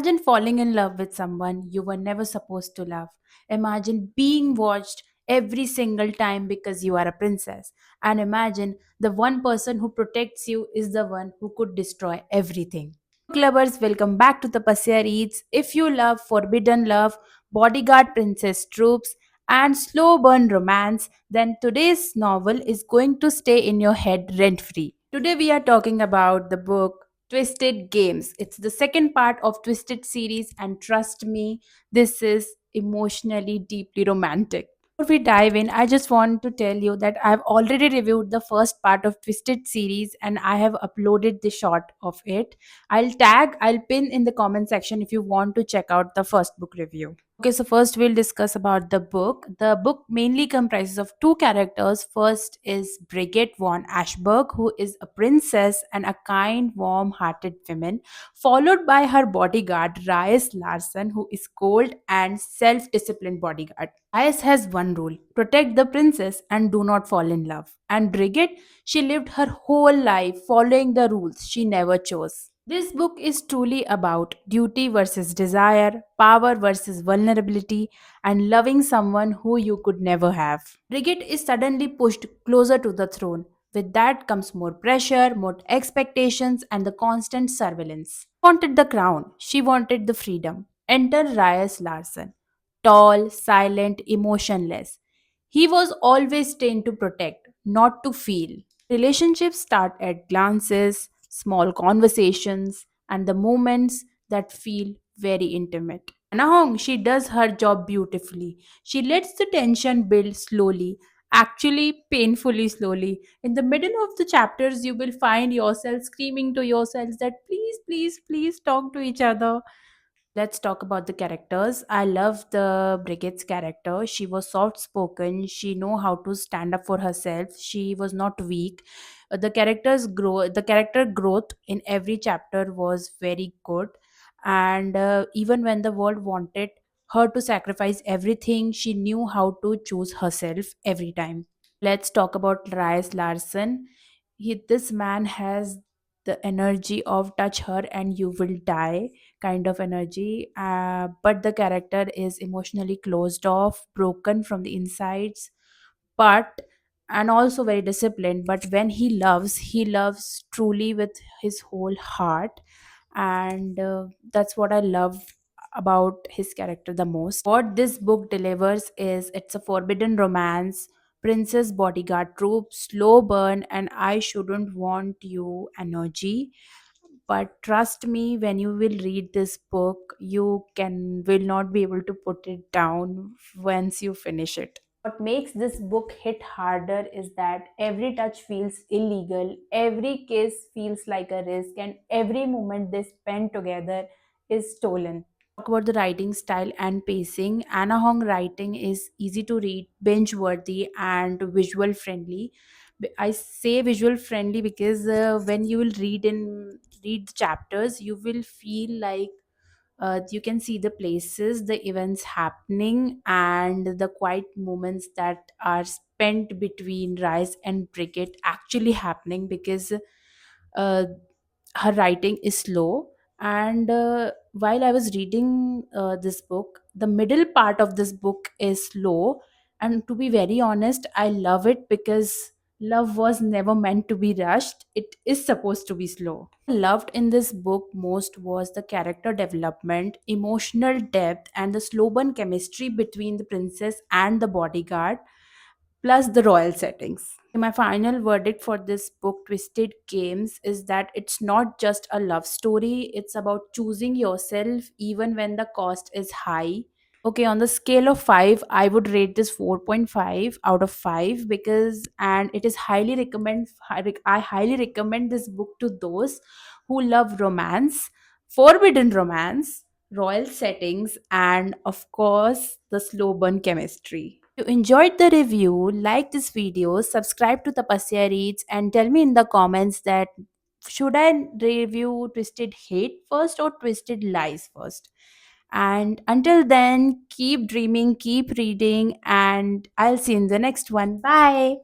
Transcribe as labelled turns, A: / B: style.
A: Imagine falling in love with someone you were never supposed to love. Imagine being watched every single time because you are a princess. And imagine the one person who protects you is the one who could destroy everything. Book lovers, welcome back to Tapasya Reads. If you love forbidden love, bodyguard princess tropes, and slow burn romance, then today's novel is going to stay in your head rent free. Today we are talking about the book Twisted Games. It's the second part of Twisted series, and trust me, this is emotionally deeply romantic. Before we dive in, I just want to tell you that I've already reviewed the first part of Twisted series and I have uploaded the short of it. I'll pin in the comment section if you want to check out the first book review. Okay, so first we'll discuss about the book. The book mainly comprises of two characters. First is Brigitte von Ashburg, who is a princess and a kind, warm-hearted woman, followed by her bodyguard Reyes Larson, who is cold and self-disciplined bodyguard. Reyes has one rule: protect the princess and do not fall in love. And Brigitte, she lived her whole life following the rules she never chose. This book is truly about duty versus desire, power versus vulnerability, and loving someone who you could never have. Brigitte is suddenly pushed closer to the throne. With that comes more pressure, more expectations, and the constant surveillance. She wanted the crown, she wanted the freedom. Enter Reyes Larson. Tall, silent, emotionless. He was always trained to protect, not to feel. Relationships start at glances, small conversations, and the moments that feel very intimate. Anna Hong, she does her job beautifully. She lets the tension build slowly, actually painfully slowly. In the middle of the chapters, you will find yourself screaming to yourselves that please, please, please talk to each other. Let's talk about the characters. I love the Brigitte's character. She was soft spoken. She know how to stand up for herself. She was not weak. The character growth in every chapter was very good. And even when the world wanted her to sacrifice everything, she knew how to choose herself every time. Let's talk about Rice Larson. This man has the energy of touch her and you will die kind of energy. But the character is emotionally closed off, broken from the insides, but and also very disciplined. But when he loves truly with his whole heart, and that's what I love about his character the most. What this book delivers is it's a forbidden romance, princess bodyguard troop, slow burn, and I shouldn't want you energy. But trust me, when you will read this book, you can will not be able to put it down once you finish it. What makes this book hit harder is that every touch feels illegal, every kiss feels like a risk, and every moment they spend together is stolen. Talk about the writing style and pacing. Anna Hong writing is easy to read, binge worthy, and visual friendly. I say visual friendly because when you will read the chapters, you will feel like you can see the places, the events happening, and the quiet moments that are spent between Rice and Brigitte actually happening because uh, her writing is slow. And while I was reading this book, the middle part of this book is slow. And to be very honest, I love it because love was never meant to be rushed, it is supposed to be slow. Loved in this book most was the character development, emotional depth, and the slow burn chemistry between the princess and the bodyguard, plus the royal settings. My final verdict for this book, Twisted Games, is that it's not just a love story, it's about choosing yourself even when the cost is high. Okay, on the scale of 5, I would rate this 4.5 out of 5 because and it is I highly recommend this book to those who love romance, forbidden romance, royal settings, and of course the slow burn chemistry. If you enjoyed the review, like this video, subscribe to Tapasya Reads, and tell me in the comments that should I review Twisted Hate first or Twisted Lies first. And until then, keep dreaming, keep reading, and I'll see you in the next one. Bye.